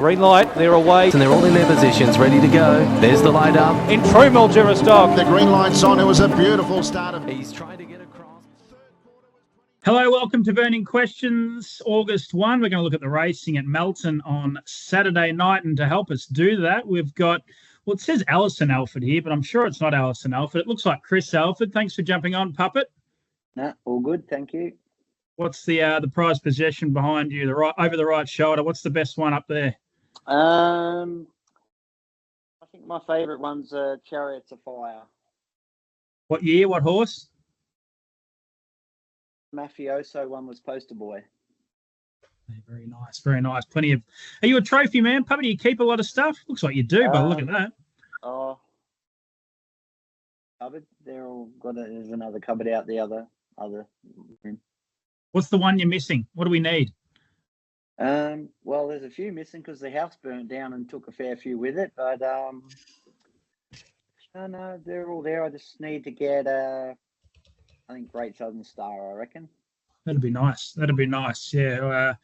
Green light, they're away. And they're all in their positions, ready to go. There's the light up. In true Mildura stock. The green light's on. It was a beautiful start. He's trying to get across. Hello, welcome to Burning Questions, August 1. We're going to look at the racing at Melton on Saturday night. And to help us do that, we've got, well, it says Alison Alford here, but I'm sure it's not Alison Alford. It looks like Chris Alford. Thanks for jumping on, Puppet. No, all good, thank you. What's the prize possession behind you, over the right shoulder? What's the best one up there? I think my favourite one's Chariots of Fire. What year? What horse? Mafioso one was Poster Boy. Very nice, very nice. Plenty of. Are you a trophy man, Puppet? Do you keep a lot of stuff? Looks like you do, but look at that. Oh, cupboard. They're all got. There's another cupboard out the other room. What's the one you're missing? What do we need? Well, there's a few missing because the house burnt down and took a fair few with it. But no, they're all there. I just need to get I think Great Southern Star, I reckon. That'd be nice. That'd be nice. Yeah.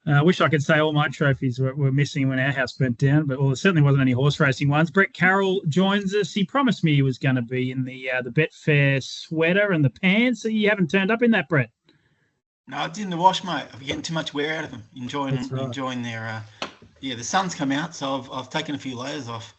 I wish I could say all my trophies were missing when our house burnt down, but well, there certainly wasn't any horse racing ones. Brett Carroll joins us. He promised me he was going to be in the Betfair sweater and the pants. You haven't turned up in that, Brett. No, I did in the wash, mate. I'm getting too much wear out of them. Enjoying their. The sun's come out, so I've taken a few layers off.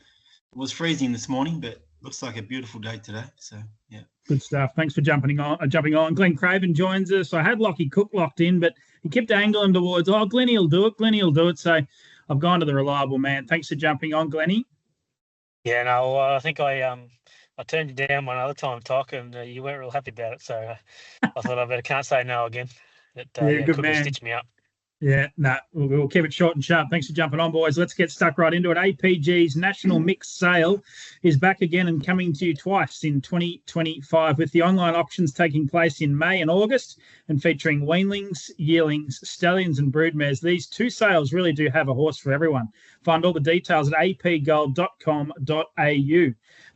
It was freezing this morning, but looks like a beautiful day today. So yeah. Good stuff. Thanks for jumping on. Glen Craven joins us. I had Lockie Cook locked in, but he kept angling towards, Glenny will do it. So I've gone to the reliable man. Thanks for jumping on, Glenny. Yeah, no, I think I turned you down one other time, Toc, and you weren't real happy about it. So I thought I can't say no again. Good Cook man. Stitch me up. Yeah, we'll keep it short and sharp. Thanks for jumping on, boys. Let's get stuck right into it. APG's National Mixed Sale is back again and coming to you twice in 2025, with the online auctions taking place in May and August and featuring weanlings, yearlings, stallions and broodmares. These two sales really do have a horse for everyone. Find all the details at apgold.com.au.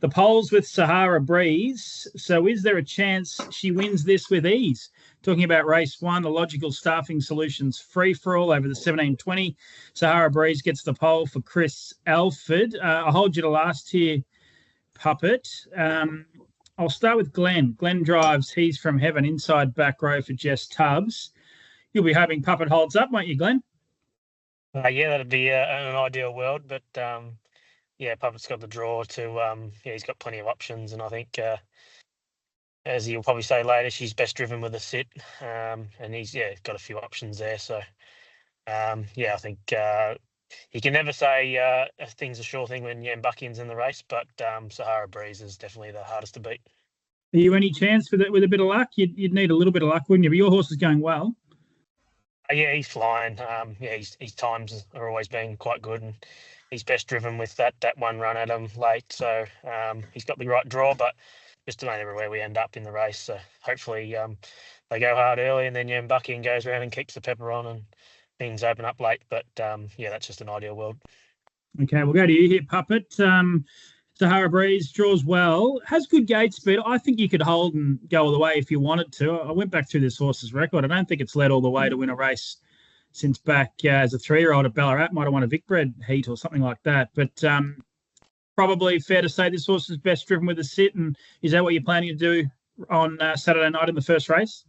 The polls with Sahara Breeze. So is there a chance she wins this with ease? Talking about race 1, the Logical Staffing Solutions free-for-all over the 1720. Sahara Breeze gets the pole for Chris Alford. I'll hold you to last here, Puppet. I'll start with Glen. Glen drives He's From Heaven, inside back row for Jess Tubbs. You'll be hoping Puppet holds up, won't you, Glen? Yeah, that'd be an ideal world. But, Puppet's got the draw to he's got plenty of options. And I think... as you'll probably say later, she's best driven with a sit, and he's got a few options there. So, I think he can never say a thing's a sure thing when Buckin's in the race, but Sahara Breeze is definitely the hardest to beat. Are you any chance with a bit of luck? You'd need a little bit of luck, wouldn't you? But your horse is going well. He's flying. His times are always been quite good, and he's best driven with that one run at him late. So he's got the right draw, but just to know everywhere we end up in the race. So hopefully they go hard early, and then Bucking goes around and keeps the pepper on and things open up late. But that's just an ideal world. Okay, we'll go to you here, Puppet. Sahara Breeze draws well, has good gate speed. I think you could hold and go all the way if you wanted to. I went back through this horse's record. I don't think it's led all the way to win a race since back as a 3-year-old at Ballarat. Might have won a Vicbred heat or something like that. But probably fair to say this horse is best driven with a sit. And is that what you're planning to do on Saturday night in the first race?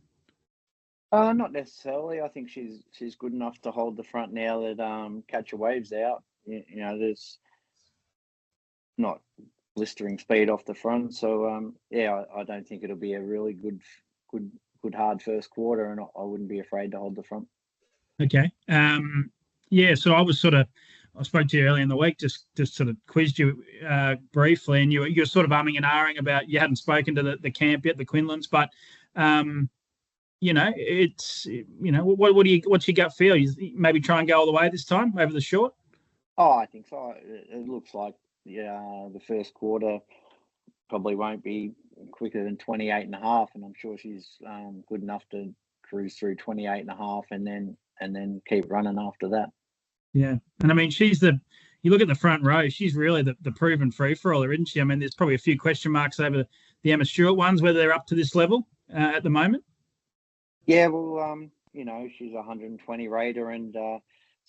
Not necessarily. I think she's good enough to hold the front now that Catch a Wave's out. There's not blistering speed off the front. So I don't think it'll be a really good hard first quarter, and I wouldn't be afraid to hold the front. Okay. So I spoke to you earlier in the week, just sort of quizzed you briefly, and you're sort of umming and ahhing about, you hadn't spoken to the camp yet, the Quinlans, but what's your gut feel? You maybe try and go all the way this time over the short? Oh, I think so. It looks like the first quarter probably won't be quicker than 28.5, and I'm sure she's good enough to cruise through 28.5 and then keep running after that. Yeah, and I mean, you look at the front row, she's really the proven free-for-aller, isn't she? I mean, there's probably a few question marks over the Emma Stewart ones, whether they're up to this level at the moment. Yeah, well, she's a 120 raider, and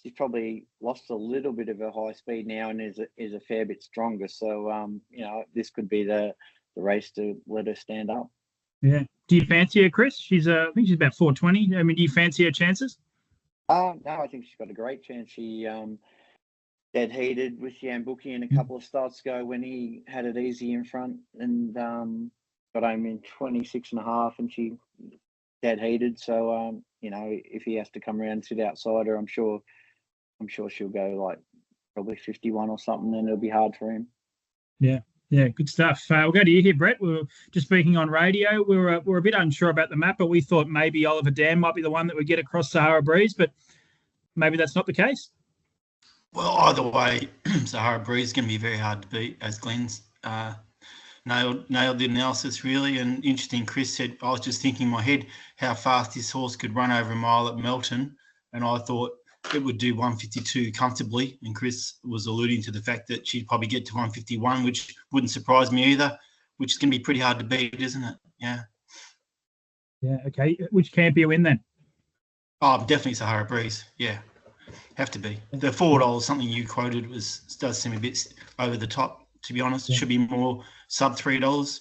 she's probably lost a little bit of her high speed now and is a fair bit stronger. So this could be the race to let her stand up. Yeah. Do you fancy her, Chris? I think she's about 420. I mean, do you fancy her chances? No, I think she's got a great chance. She dead heated with Yambuki in a couple of starts ago when he had it easy in front and got home in 26.5, and she dead heated. So if he has to come around and sit outside her, I'm sure she'll go like probably 51 or something, and it'll be hard for him. Yeah, good stuff. We'll go to you here, Brett. We were just speaking on radio. We're a bit unsure about the map, but we thought maybe Oliver Dam might be the one that would get across Sahara Breeze, but maybe that's not the case. Well, either way, Sahara Breeze is going to be very hard to beat, as Glen's nailed the analysis really. And interesting, Chris said, I was just thinking in my head how fast this horse could run over a mile at Melton, and I thought it would do 152 comfortably. And Chris was alluding to the fact that she'd probably get to 151, which wouldn't surprise me either, which is going to be pretty hard to beat, isn't it? Yeah. Yeah, okay. Which camp are you in then? Oh, definitely Sahara Breeze. Yeah, have to be. The $4, something you quoted, does seem a bit over the top, to be honest. It should be more sub $3.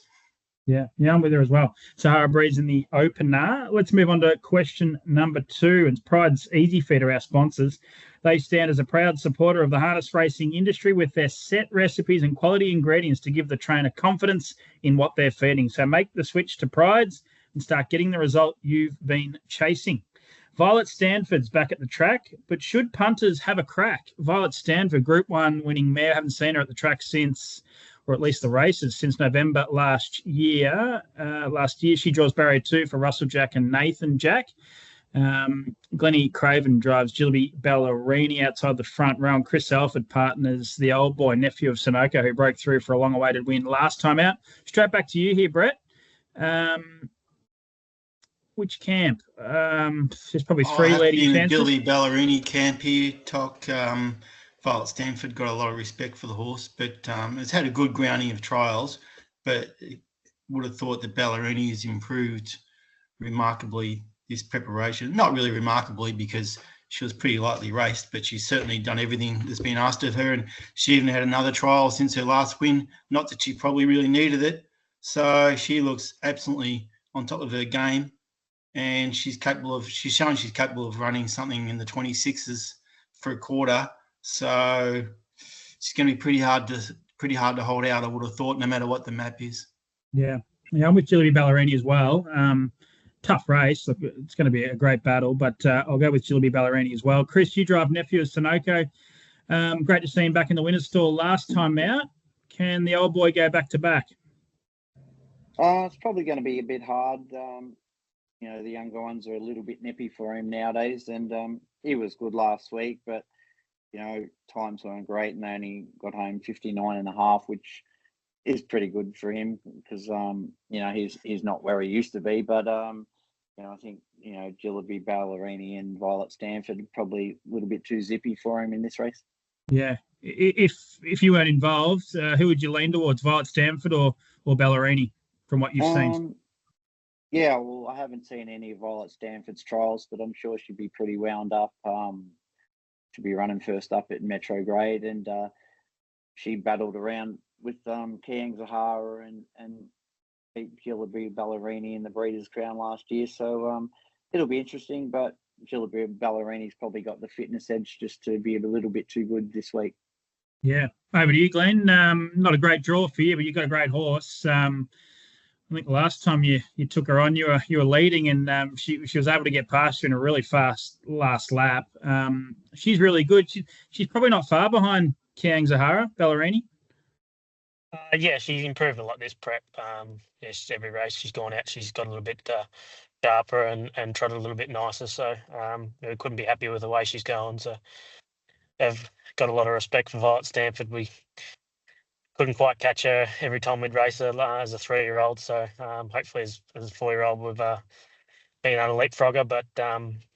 Yeah, I'm with her as well. Sahara Breeze in the opener. Let's move on to question number 2. It's Pride's Easy Feeder, our sponsors. They stand as a proud supporter of the harness racing industry with their set recipes and quality ingredients to give the trainer confidence in what they're feeding. So make the switch to Pride's and start getting the result you've been chasing. Violet Stanford's back at the track, but should punters have a crack? Violet Stanford, Group 1 winning mare. Haven't seen her at the track since, or at least the races, since November last year. Last year, she draws barrier 2 for Russell Jack and Nathan Jack. Glen Craven drives Jillaby Ballerini outside the front row, and Chris Alford partners the old boy, nephew of Sunoco, who broke through for a long-awaited win last time out. Straight back to you here, Brett. Which camp? There's probably 3 leading chances. Jillaby Ballerini camp here. Violet Stanford got a lot of respect for the horse, but it's had a good grounding of trials, but would have thought that Ballerini has improved remarkably this preparation. Not really remarkably, because she was pretty lightly raced, but she's certainly done everything that's been asked of her, and she even had another trial since her last win. Not that she probably really needed it. So she looks absolutely on top of her game, and she's shown she's capable of running something in the 26s for a quarter. So it's going to be pretty hard to hold out, I would have thought, no matter what the map is. Yeah, I'm with Jillaby Ballerini as well. Tough race. Look, it's going to be a great battle, but I'll go with Jillaby Ballerini as well. Chris, you drive nephew of Sunoco. Great to see him back in the winner's stall last time out. Can the old boy go back to back? It's probably going to be a bit hard. The younger ones are a little bit nippy for him nowadays, and he was good last week, but times weren't great, and they only got home 59.5, which is pretty good for him because he's not where he used to be. But I think Jillaby Ballerini and Violet Stanford probably a little bit too zippy for him in this race. Yeah, if you weren't involved, who would you lean towards, Violet Stanford or Ballerini, from what you've seen? Yeah, well, I haven't seen any of Violet Stanford's trials, but I'm sure she'd be pretty wound up. She'll be running first up at Metro Grade, and she battled around with Carroll Sahara and beat Jillaby Ballerini in the Breeders' Crown last year. So it'll be interesting, but Jillaby Ballerini's probably got the fitness edge just to be a little bit too good this week. Yeah. Over to you, Glenn. Not a great draw for you, but you've got a great horse. I think last time you took her on, you were leading, and she was able to get past you in a really fast last lap. She's really good. She's probably not far behind Carroll Sahara Ballerini. Yeah, she's improved a lot this prep. Every race she's gone out, she's got a little bit sharper and trotted a little bit nicer. So we couldn't be happy with the way she's going. So I've got a lot of respect for Violet Stanford. We couldn't quite catch her every time we'd race her as a 3-year-old. So hopefully as a 4-year-old we've been able to leapfrog her. But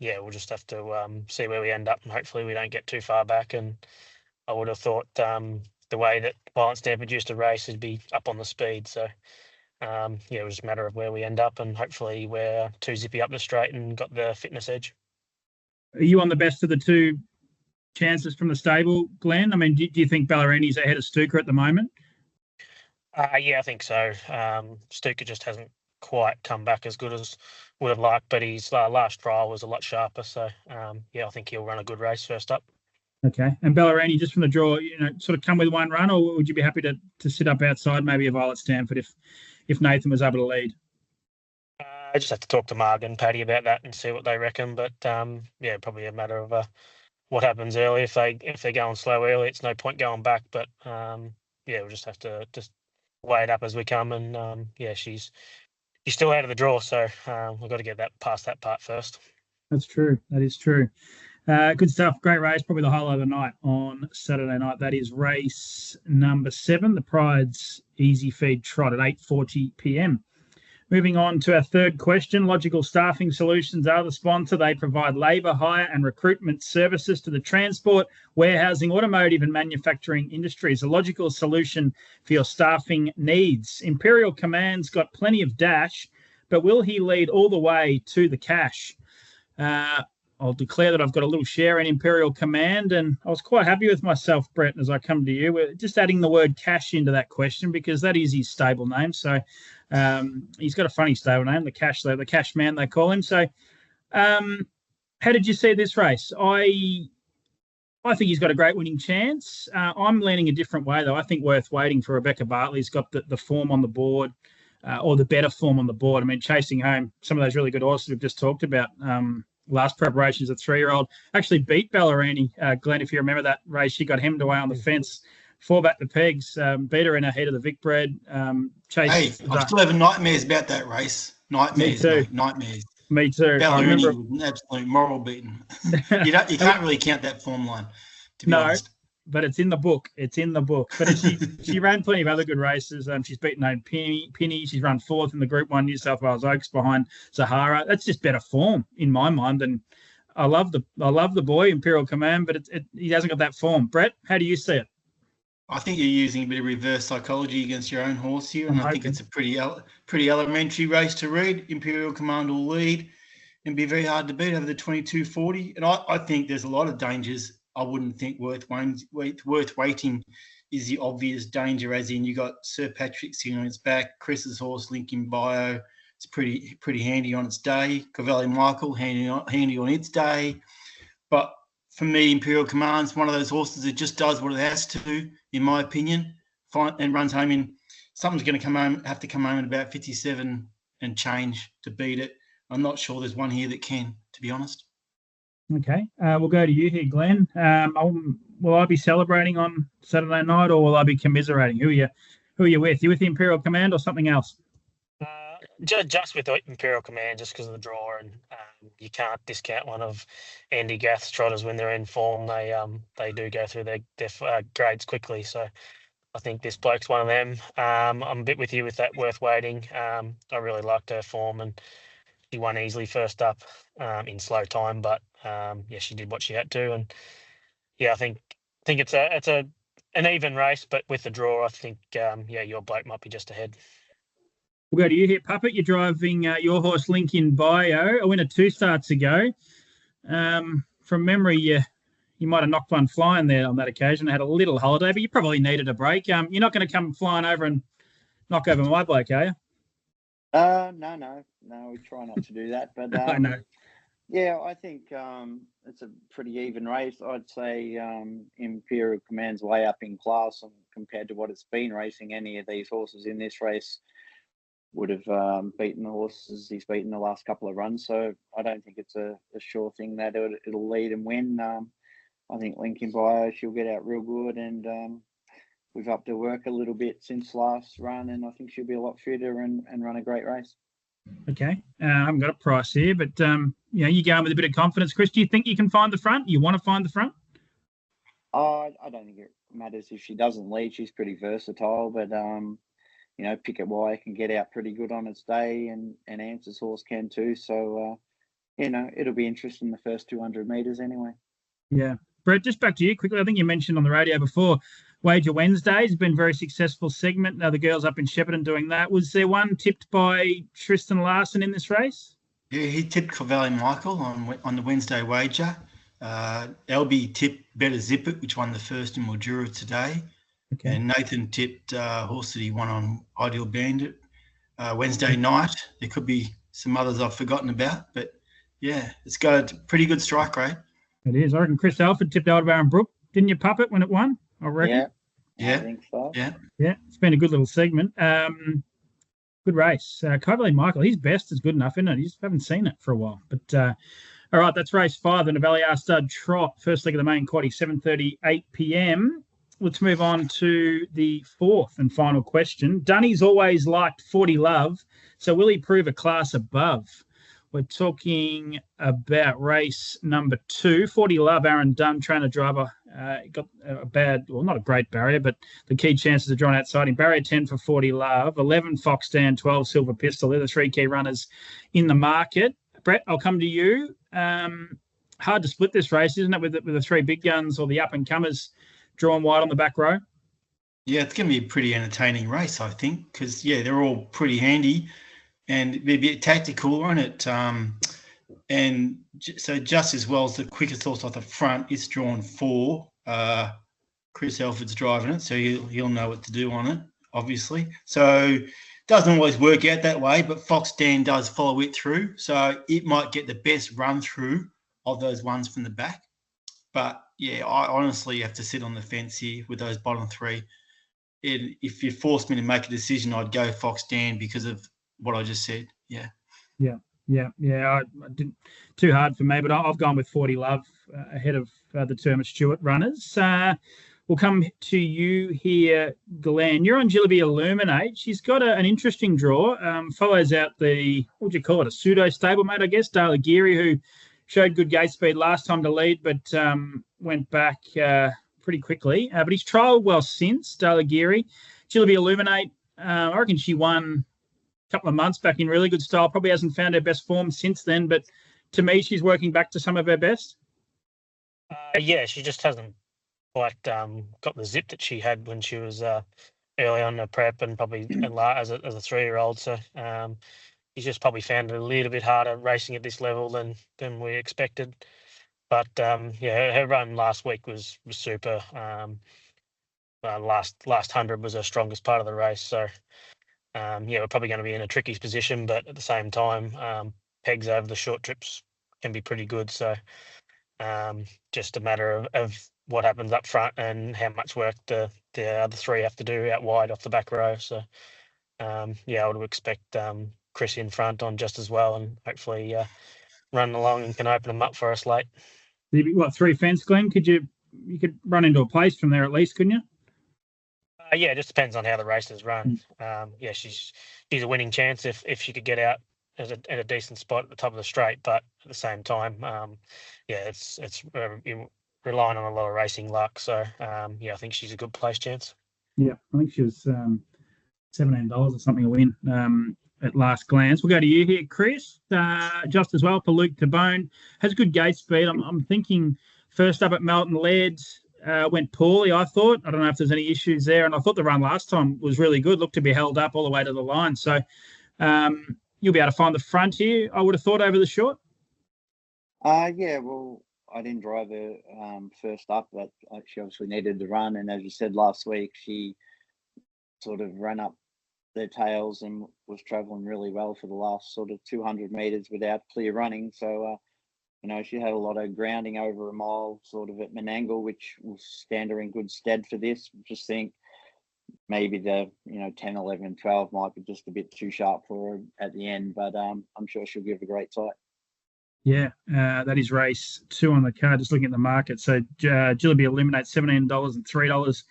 we'll just have to see where we end up, and hopefully we don't get too far back. And I would have thought the way that Violet Stanford used to race would be up on the speed. So it was just a matter of where we end up, and hopefully we're too zippy up the straight and got the fitness edge. Are you on the best of the two chances from the stable, Glenn? I mean, do you think Ballerini's ahead of Stuka at the moment? Yeah, I think so. Stuka just hasn't quite come back as good as would have liked, but his last trial was a lot sharper. So, yeah, I think he'll run a good race first up. Okay. And Ballerini, just from the draw, sort of come with one run, or would you be happy to sit up outside maybe a Violet Stanford if Nathan was able to lead? I just have to talk to Marg and Paddy about that and see what they reckon. But yeah, probably a matter of what happens early. If they're going slow early, it's no point going back. But yeah, we'll just have to just weigh it up as we come. And yeah, she's still out of the draw, so we've got to get past that part first. That's true. That is true. Good stuff. Great race. Probably the highlight of the night on Saturday night. That is race number 7, the Pride's Easy Feed Trot at 8:40 p.m. Moving on to our third question. Logical Staffing Solutions are the sponsor. They provide labour, hire and recruitment services to the transport, warehousing, automotive and manufacturing industries. A logical solution for your staffing needs. Imperial Command's got plenty of dash, but will he lead all the way to the cash? I'll declare that I've got a little share in Imperial Command, and I was quite happy with myself, Brett, as I come to you. We're just adding the word cash into that question because that is his stable name. So he's got a funny stable name, the Cash Man, they call him. So how did you see this race? I think he's got a great winning chance. I'm leaning a different way, though. I think Worth Waiting for Rebecca Bartley's got the form on the board, or the better form on the board. I mean, chasing home some of those really good horses we've just talked about. Last preparation as a 3-year-old. Actually beat Ballerini, Glenn, if you remember that race. She got hemmed away on the fence, 4 back the pegs, beat her in her head of the Vic Bred. I'm still having nightmares about that race. Nightmares, Me too. Mate, nightmares. Me too. Ballerini was an absolute moral beating. You can't really count that form line, to be honest. But it's in the book. It's in the book. But she ran plenty of other good races. She's beaten Penny. She's run 4th in the Group 1 New South Wales Oaks behind Sahara. That's just better form in my mind. And I love the boy, Imperial Command, but he hasn't got that form. Brett, how do you see it? I think you're using a bit of reverse psychology against your own horse here, and I think it's a pretty elementary race to read. Imperial Command will lead and be very hard to beat over the 22.40. And I think there's a lot of dangers. I wouldn't think Worth Waiting is the obvious danger, as in you got Sir Patrick sitting on its back, Chris's horse Lincoln Bio. It's pretty handy on its day. Cavalli Michael handy on its day. But for me, Imperial Command's one of those horses that just does what it has to, in my opinion, and runs home in. Something's going to have to come home in about 57 and change to beat it. I'm not sure there's one here that can, to be honest. Okay, we'll go to you here, Glenn. Will I be celebrating on Saturday night, or will I be commiserating? Who are you with? You with the Imperial Command or something else? Just with the Imperial Command, just because of the draw, and you can't discount one of Andy Gath's trotters when they're in form. They do go through their grades quickly. So I think this bloke's one of them. I'm a bit with you with that Worth Waiting. I really liked her form, and she won easily first up in slow time, but yeah, she did what she had to, and yeah, I think it's an even race, but with the draw, I think yeah, your bloke might be just ahead. We'll go to you here, Puppet. You're driving your horse Lincoln Bio, a winner 2 starts ago. From memory, you might have knocked one flying there on that occasion. I had a little holiday, but you probably needed a break. You're not going to come flying over and knock over my bloke, are you? No, we try not to do that. But I know. Yeah, I think it's a pretty even race. I'd say Imperial Command's way up in class, and compared to what it's been racing, any of these horses in this race would have beaten the horses he's beaten the last couple of runs. So I don't think it's a sure thing that it'll lead and win. I think Lincoln Bio, she'll get out real good, and we've upped her work a little bit since last run, and I think she'll be a lot fitter and run a great race. Okay. I haven't got a price here, but you're going with a bit of confidence. Chris, do you think you can find the front? You want to find the front? I don't think it matters if she doesn't lead. She's pretty versatile, but Picket Wire can get out pretty good on its day, and Answer's horse can too. So it'll be interesting the first 200 metres anyway. Yeah. Brett, just back to you quickly. I think you mentioned on the radio before, Wager Wednesdays has been a very successful segment. Now the girls up in Shepparton doing that. Was there one tipped by Tristan Larson in this race? Yeah, he tipped Cavalli Michael on the Wednesday wager. Albie tipped Better Zip It, which won the first in Mildura today. Okay. And Nathan tipped horse that he won on Ideal Bandit Wednesday night. There could be some others I've forgotten about, but yeah, it's got a pretty good strike rate. It is. I reckon Chris Alford tipped Aldebaran Brook. Didn't you pup it when it won? I reckon. Yeah. I think so. Yeah. Yeah, it's been a good little segment. Good race. Coverley Michael, his best is good enough, isn't it? You just haven't seen it for a while. But all right, that's race 5 in the Valley Stud Trot. First leg of the main quaddie, 7:30, 8 p.m. Let's move on to the 4th and final question. Dunny's always liked 40 Love, so will he prove a class above? We're talking about race number 2. 40 Love, Aaron Dunn, trainer driver, got a bad, well, not a great barrier, but the key chances are drawn outside him. Barrier 10 for 40 Love, 11 Fox Dan, 12 Silver Pistol. They're the 3 key runners in the market. Brett, I'll come to you. Hard to split this race, isn't it, with the 3 big guns or the up-and-comers drawn wide on the back row? Yeah, it's going to be a pretty entertaining race, I think, because, they're all pretty handy and a bit tactical, won't it? And so just as well as the quickest horse off the front, it's drawn 4. Chris Alford's driving it, so he'll know what to do on it, obviously. So doesn't always work out that way, but Fox Dan does follow it through. So it might get the best run through of those ones from the back. But, I honestly have to sit on the fence here with those bottom 3. If you forced me to make a decision, I'd go Fox Dan because of what I just said. Yeah. I didn't too hard for me, but I've gone with 40 Love ahead of the Termit Stewart runners. We'll come to you here, Glenn. You're on Jillaby Illuminate. She's got an interesting draw. Follows out the, what would you call it, a pseudo stablemate, I guess, Dale Geary, who showed good gate speed last time to lead, but went back pretty quickly. But he's trialled well since, Dale Geary. Jillaby Illuminate, I reckon she won a couple of months back in really good style. Probably hasn't found her best form since then, but to me, she's working back to some of her best. She just hasn't quite got the zip that she had when she was early on the prep and probably as a 3-year-old. So he's just probably found it a little bit harder racing at this level than we expected. But her run last week was super. Last 100 was her strongest part of the race. So we're probably going to be in a tricky position, but at the same time, pegs over the short trips can be pretty good. So just a matter of what happens up front and how much work the other 3 have to do out wide off the back row. So I would expect Chris in front on just as well, and hopefully run along and can open them up for us late. What, 3 fence, Glenn? You could run into a place from there at least, couldn't you? It just depends on how the races run. She's a winning chance if she could get out at a decent spot at the top of the straight. But at the same time, it's relying on a lot of racing luck. So I think she's a good place chance. Yeah, I think she was $17 or something a win at last glance. We'll go to you here, Chris. Just as well for Luke Tabone. Has good gate speed. I'm thinking first up at Melton led. Went poorly, I thought. I don't know if there's any issues there. And I thought the run last time was really good. Looked to be held up all the way to the line. So you'll be able to find the front here, I would have thought, over the short. Well, I didn't drive her first up, but she obviously needed to run. And as you said last week, she sort of ran up their tails and was travelling really well for the last sort of 200 metres without clear running. So, she had a lot of grounding over a mile sort of at Menangle, which will stand her in good stead for this. Just think maybe the, 10, 11 and 12 might be just a bit too sharp for her at the end, but I'm sure she'll give a great fight. Yeah, that is race 2 on the card, just looking at the market. So Jillaby Illuminate, $17 and $3,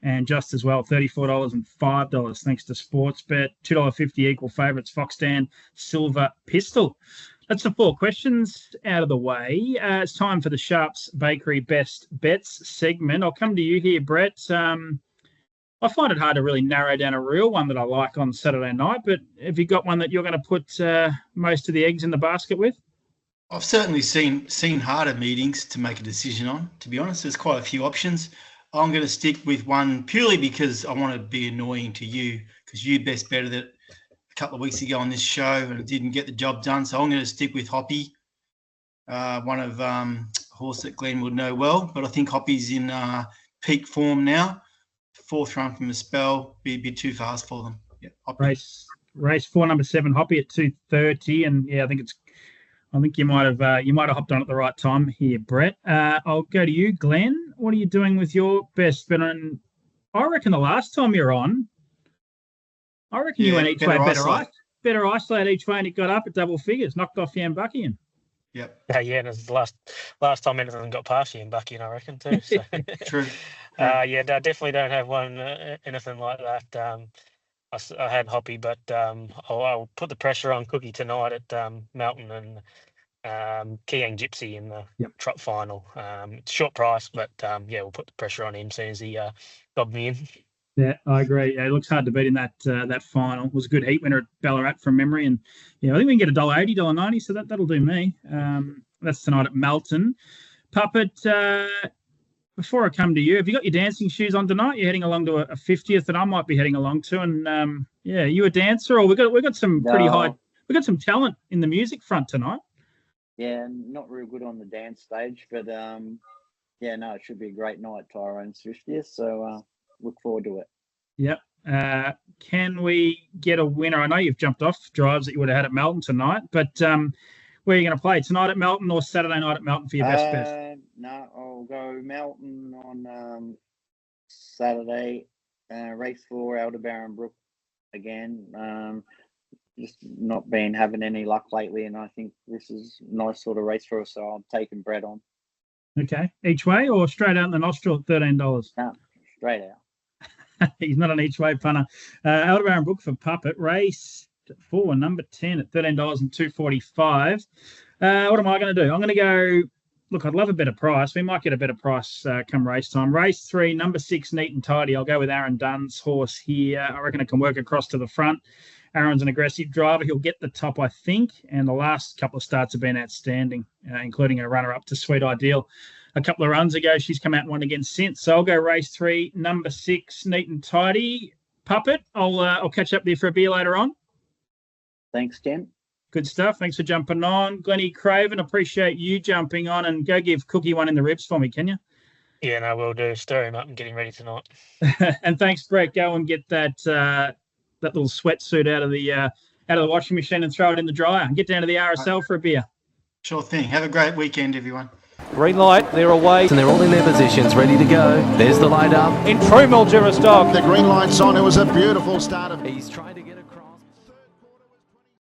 and just as well, $34 and $5, thanks to Sportsbet. $2.50 equal favourites, Fox Dan, Silver Pistol. That's the 4 questions out of the way. It's time for the Sharps Bakery Best Bets segment. I'll come to you here, Brett. I find it hard to really narrow down a real one that I like on Saturday night, but have you got one that you're going to put most of the eggs in the basket with? I've certainly seen harder meetings to make a decision on, to be honest. There's quite a few options. I'm going to stick with one purely because I want to be annoying to you, because you best betted it a couple of weeks ago on this show and it didn't get the job done. So I'm going to stick with Hoppy, one of horse that Glenn would know well, but I think Hoppy's in peak form now. 4th run from a spell, be a bit too fast for them. Yeah, Hoppy. Race 4, number 7, Hoppy at 2:30, and yeah, I think you might have hopped on at the right time here, Brett. I'll go to you, Glenn. What are you doing with your best bet? And I reckon the last time you're on, you went each way better isolate each way, and it got up at double figures, knocked off Yambuckian. Yep. Yeah, and it's the last time anything got past you in Bucky, I reckon too. So. True. Yeah, I definitely don't have one anything like that. I had Hoppy, but I'll put the pressure on Cookie tonight at Melton and Kiang Gypsy in the trot final. It's short price, but yeah, we'll put the pressure on him as soon as he got me in. Yeah, I agree. Yeah, it looks hard to beat in that final. It was a good heat winner at Ballarat from memory, and yeah, I think we can get $1.80, $1.90, so that'll do me. That's tonight at Melton. Puppet, before I come to you, have you got your dancing shoes on tonight? You're heading along to a 50th that I might be heading along to, and yeah, you a dancer, or we got some pretty high. We got some talent in the music front tonight. Yeah, not real good on the dance stage, but yeah, no, it should be a great night, Tyrone's 50th. So. Look forward to it. Yep. Can we get a winner? I know you've jumped off drives that you would have had at Melton tonight, but where are you going to play? Tonight at Melton or Saturday night at Melton for your best? No, I'll go Melton on Saturday. Race 4, Aldebaran Brook again. Just not been having any luck lately, and I think this is a nice sort of race for us, so I'm taking Brett on. Okay. Each way or straight out in the nostril at $13? No, straight out. He's not an each way punter. Aldebaran Brook for Puppet. Race 4, number 10 at $13 and $2.45. What am I going to do? I'm going to go. Look, I'd love a better price. We might get a better price come race time. Race 3, number 6, Neat and Tidy. I'll go with Aaron Dunn's horse here. I reckon it can work across to the front. Aaron's an aggressive driver. He'll get the top, I think. And the last couple of starts have been outstanding, including a runner-up to Sweet Ideal. A couple of runs ago, she's come out and won again since. So I'll go race 3, number 6, Neat and Tidy. Puppet, I'll catch up with you for a beer later on. Thanks, Tim. Good stuff. Thanks for jumping on. Glen Craven, appreciate you jumping on, and go give Cookie one in the ribs for me, can you? Yeah, no, we'll do. Stir him up and get him ready tonight. And thanks, Brett. Go and get that little sweatsuit out of the washing machine and throw it in the dryer. And get down to the RSL for a beer. Sure thing. Have a great weekend, everyone. Green light, they're away. And they're all in their positions, ready to go. There's the light up. In true Mildura style. The green light's on. It was a beautiful start. He's trying to get